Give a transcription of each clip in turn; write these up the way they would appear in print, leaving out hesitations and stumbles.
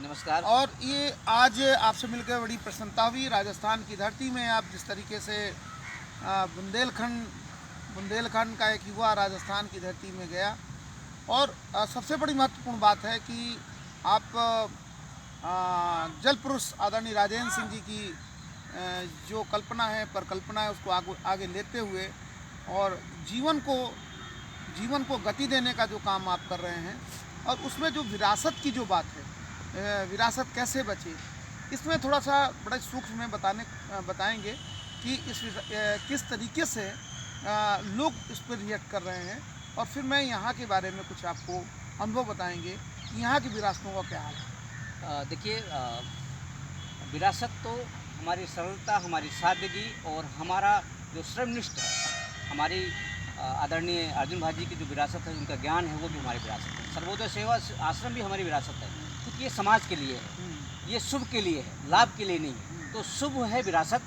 नमस्कार। और ये आज आपसे मिलकर बड़ी प्रसन्नता हुई। राजस्थान की धरती में आप जिस तरीके से बुंदेलखंड बुंदेलखंड का एक युवा राजस्थान की धरती में गया, और सबसे बड़ी महत्वपूर्ण बात है कि आप जल पुरुष आदरणीय राजेंद्र सिंह जी की जो कल्पना है, परिकल्पना है, उसको आगे आगे लेते हुए और जीवन को गति देने का जो काम आप कर रहे हैं, और उसमें जो विरासत की जो बात है, विरासत कैसे बचे, इसमें थोड़ा सा बड़ा सूक्ष्म में बताएंगे कि किस तरीके से लोग इस पर रिएक्ट कर रहे हैं, और फिर मैं यहाँ के बारे में कुछ आपको अनुभव बताएंगे कि यहाँ की विरासतों का क्या हाल है। देखिए, विरासत तो हमारी सरलता, हमारी सादगी और हमारा जो श्रमनिष्ठ है, हमारी आदरणीय अर्जुन भाई जी की जो विरासत है, उनका ज्ञान है, वो भी हमारी विरासत है। सर्वोदय सेवा आश्रम भी हमारी विरासत है, क्योंकि ये समाज के लिए है, ये शुभ के लिए है, लाभ के लिए नहीं है। तो शुभ है विरासत,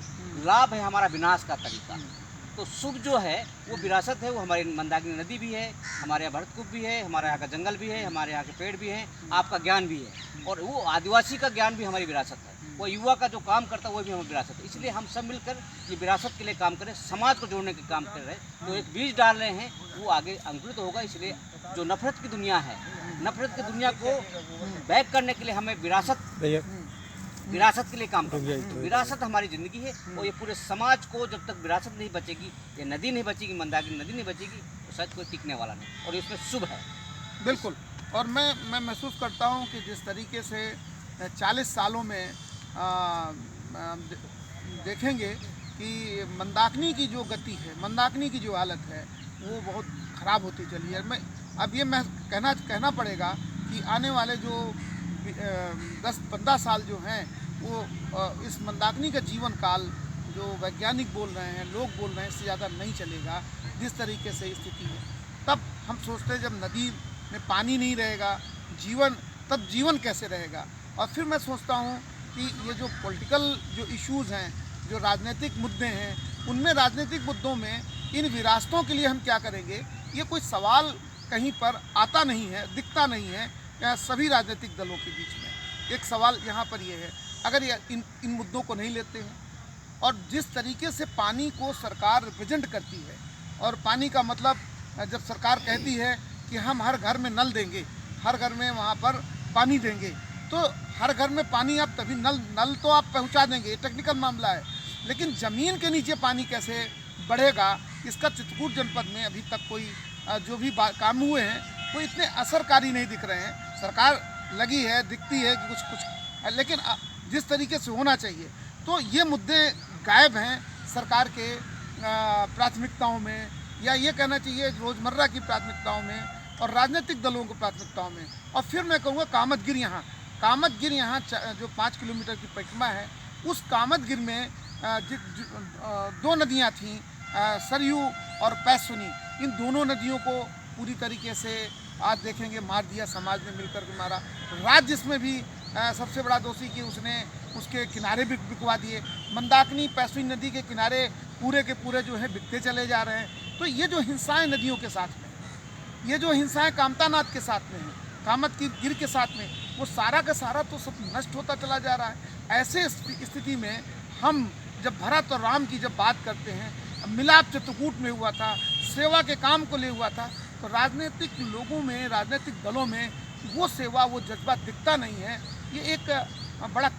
लाभ है हमारा विनाश का तरीका। तो शुभ जो है वो विरासत है, वो हमारी मंदाकिनी नदी भी है, हमारे यहाँ भरतकूप भी है, हमारे यहाँ का जंगल भी है, हमारे यहाँ के पेड़ भी हैं, आपका ज्ञान भी है, और वो आदिवासी का ज्ञान भी हमारी विरासत है। वो युवा का जो काम करता है वो भी हमारी विरासत है। इसलिए हम सब मिलकर ये विरासत के लिए काम करें, समाज को जोड़ने के काम कर रहे हैं। जो एक बीज डाल रहे हैं वो आगे अंकुरित होगा। इसलिए जो नफरत की दुनिया है, नफरत की दुनिया को बैक करने के लिए हमें विरासत के लिए काम करना है। विरासत हमारी ज़िंदगी है, और ये पूरे समाज को जब तक विरासत नहीं बचेगी, ये नदी नहीं बचेगी, मंदाकिनी नदी नहीं बचेगी, तो शायद कोई टिकने वाला नहीं, और इसमें शुभ है। बिल्कुल। और मैं महसूस करता हूँ कि जिस तरीके से 40 सालों में देखेंगे कि मंदाकिनी की जो गति है, मंदाकिनी की जो हालत है, वो बहुत ख़राब होती चली है। मैं कहना पड़ेगा कि आने वाले जो 10-15 साल जो हैं, वो इस मंदाकिनी का जीवन काल जो वैज्ञानिक बोल रहे हैं, लोग बोल रहे हैं, इससे ज़्यादा नहीं चलेगा। जिस तरीके से स्थिति है, तब हम सोचते हैं जब नदी में पानी नहीं रहेगा, तब जीवन कैसे रहेगा। और फिर मैं सोचता हूँ कि ये जो पॉलिटिकल जो इश्यूज़ हैं, जो राजनीतिक मुद्दे हैं, उनमें राजनीतिक मुद्दों में इन विरासतों के लिए हम क्या करेंगे, ये कोई सवाल कहीं पर आता नहीं है, दिखता नहीं है सभी राजनीतिक दलों के बीच में। एक सवाल यहाँ पर ये है, अगर ये इन मुद्दों को नहीं लेते हैं, और जिस तरीके से पानी को सरकार रिप्रेजेंट करती है, और पानी का मतलब जब सरकार कहती है कि हम हर घर में नल देंगे, हर घर में वहाँ पर पानी देंगे, तो हर घर में पानी आप तभी नल तो आप पहुँचा देंगे, टेक्निकल मामला है, लेकिन ज़मीन के नीचे पानी कैसे बढ़ेगा, इसका चित्रकूट जनपद में अभी तक कोई जो भी काम हुए हैं वो इतने असरकारी नहीं दिख रहे हैं। सरकार लगी है, दिखती है कि कुछ, लेकिन जिस तरीके से होना चाहिए, तो ये मुद्दे गायब हैं सरकार के प्राथमिकताओं में, या ये कहना चाहिए रोज़मर्रा की प्राथमिकताओं में और राजनीतिक दलों की प्राथमिकताओं में। और फिर मैं कहूँगा कामतगिर यहाँ जो 5 किलोमीटर की परिक्रमा है, उस कामतगिर में 2 नदियाँ थीं, सरयू और पैसुनी। इन दोनों नदियों को पूरी तरीके से आज देखेंगे मार दिया, समाज ने मिलकर के मारा। राज्य इसमें भी सबसे बड़ा दोषी कि उसने उसके किनारे भी बिकवा दिए। मंदाकिनी पैसुनी नदी के किनारे पूरे के पूरे जो है बिकते चले जा रहे हैं। तो ये जो हिंसाएं नदियों के साथ में, ये जो हिंसाएं कामतानाथ के साथ में हैं, कामतगिर के साथ में, वो सारा का सारा तो सब नष्ट होता चला जा रहा है। ऐसे स्थिति में हम जब भरत और राम की जब बात करते हैं, मिलाप चित्रकूट में हुआ था, सेवा के काम को ले हुआ था, तो राजनीतिक लोगों में, राजनीतिक दलों में वो सेवा, वो जज्बा दिखता नहीं है। ये एक बड़ा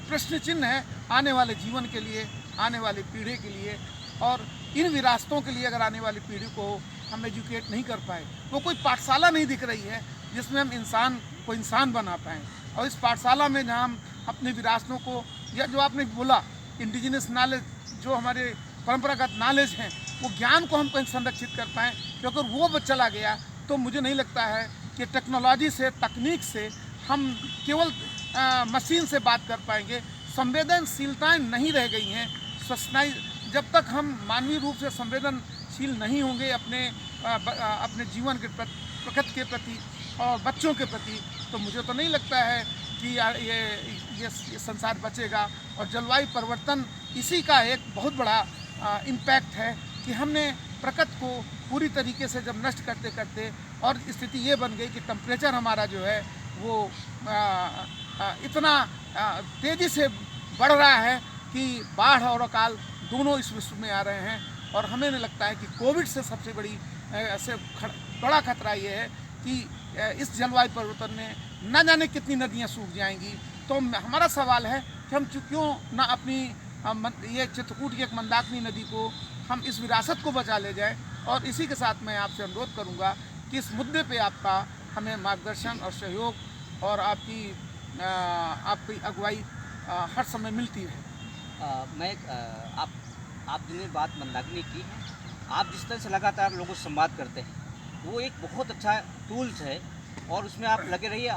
प्रश्न चिन्ह है आने वाले जीवन के लिए, आने वाली पीढ़ी के लिए, और इन विरासतों के लिए अगर आने वाली पीढ़ी को हम एजुकेट नहीं कर पाए, वो कोई पाठशाला नहीं दिख रही है जिसमें हम इंसान बना पाएँ। और इस पाठशाला में जहाँ हम अपनी विरासतों को, या जो आपने बोला इंडिजिनस नॉलेज, जो हमारे परंपरागत नॉलेज हैं, वो ज्ञान को हम कहीं संरक्षित कर पाएँ, क्योंकि वो चला गया तो मुझे नहीं लगता है कि टेक्नोलॉजी से, तकनीक से हम केवल मशीन से बात कर पाएंगे। संवेदनशीलताएं नहीं रह गई हैं। जब तक हम मानवीय रूप से संवेदनशील नहीं होंगे अपने जीवन के प्रति, प्रकृति के प्रति और बच्चों के प्रति, तो मुझे तो नहीं लगता है कि ये संसार बचेगा। और जलवायु परिवर्तन इसी का एक बहुत बड़ा इम्पैक्ट है कि हमने प्रकृति को पूरी तरीके से जब नष्ट करते करते, और स्थिति ये बन गई कि टेम्परेचर हमारा जो है वो इतना तेज़ी से बढ़ रहा है कि बाढ़ और अकाल दोनों इस विश्व में आ रहे हैं। और हमें लगता है कि कोविड से सबसे बड़ा खतरा ये है कि इस जलवायु परिवर्तन में न जाने कितनी नदियाँ सूख जाएंगी। तो हमारा सवाल है कि हम क्यों ना अपनी ये चित्रकूट की एक मंदाकिनी नदी को हम इस विरासत को बचा ले जाए। और इसी के साथ मैं आपसे अनुरोध करूंगा कि इस मुद्दे पे आपका हमें मार्गदर्शन और सहयोग और आपकी अगुवाई हर समय मिलती है। आप जिन्होंने बात मंदाकिनी की है, आप जिस तरह से लगातार लोगों से संवाद करते हैं, वो एक बहुत अच्छा टूल्स है और उसमें आप लगे रहिए।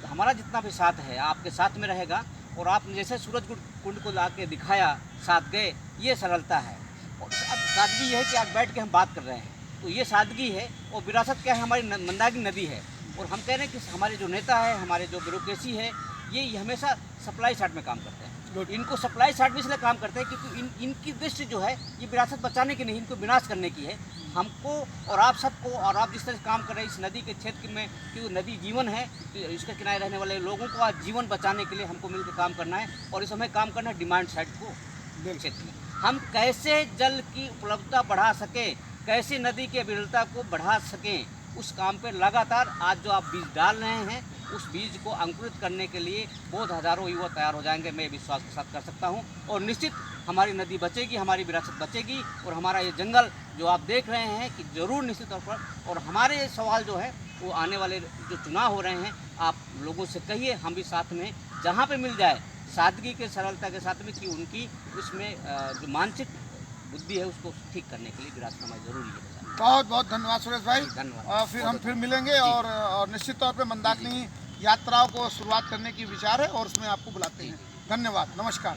हमारा जितना भी साथ है आपके साथ में रहेगा। और आपने जैसे सूरज कुंड को ला के दिखाया, साथ गए, ये सरलता है। और अब सादगी ये है कि आज बैठ के हम बात कर रहे हैं, तो ये सादगी है। और विरासत क्या है, हमारी मंदाकिनी नदी है। और हम कह रहे हैं कि हमारे जो नेता है, हमारे जो ब्यूरोक्रेसी है, ये हमेशा सप्लाई साइड में काम करते हैं। इनको सप्लाई साइड में इसलिए काम करते हैं क्योंकि इनकी दृष्टि जो है ये विरासत बचाने की नहीं, इनको विनाश करने की है। हमको और आप सबको, और आप जिस तरह से काम कर रहे हैं इस नदी के क्षेत्र में, क्योंकि नदी जीवन है, इसके किनारे रहने वाले लोगों को आज जीवन बचाने के लिए हमको मिलकर काम करना है। और इस समय काम करना है डिमांड साइड को क्षेत्र में। हम कैसे जल की उपलब्धता बढ़ा सकें, कैसे नदी की विरलता को बढ़ा सकें, उस काम पे लगातार आज जो आप बीज डाल रहे हैं, उस बीज को अंकुरित करने के लिए बहुत हज़ारों युवा तैयार हो जाएंगे, मैं विश्वास के साथ कर सकता हूं। और निश्चित हमारी नदी बचेगी, हमारी विरासत बचेगी। और हमारा ये जंगल जो आप देख रहे हैं कि ज़रूर निश्चित तौर पर, और हमारे सवाल जो है वो आने वाले जो चुनाव हो रहे हैं, आप लोगों से कहिए, हम भी साथ में जहाँ पर मिल जाए सादगी के सरलता के साथ में, कि उनकी उसमें जो मानसिक बुद्धि है उसको ठीक करने के लिए विरासत हमारी ज़रूरी है। बहुत बहुत धन्यवाद सुरेश भाई। धन्यवाद। और फिर हम मिलेंगे और निश्चित तौर पे मंदाकिनी यात्राओं को शुरुआत करने की विचार है और उसमें आपको बुलाते हैं। धन्यवाद, नमस्कार।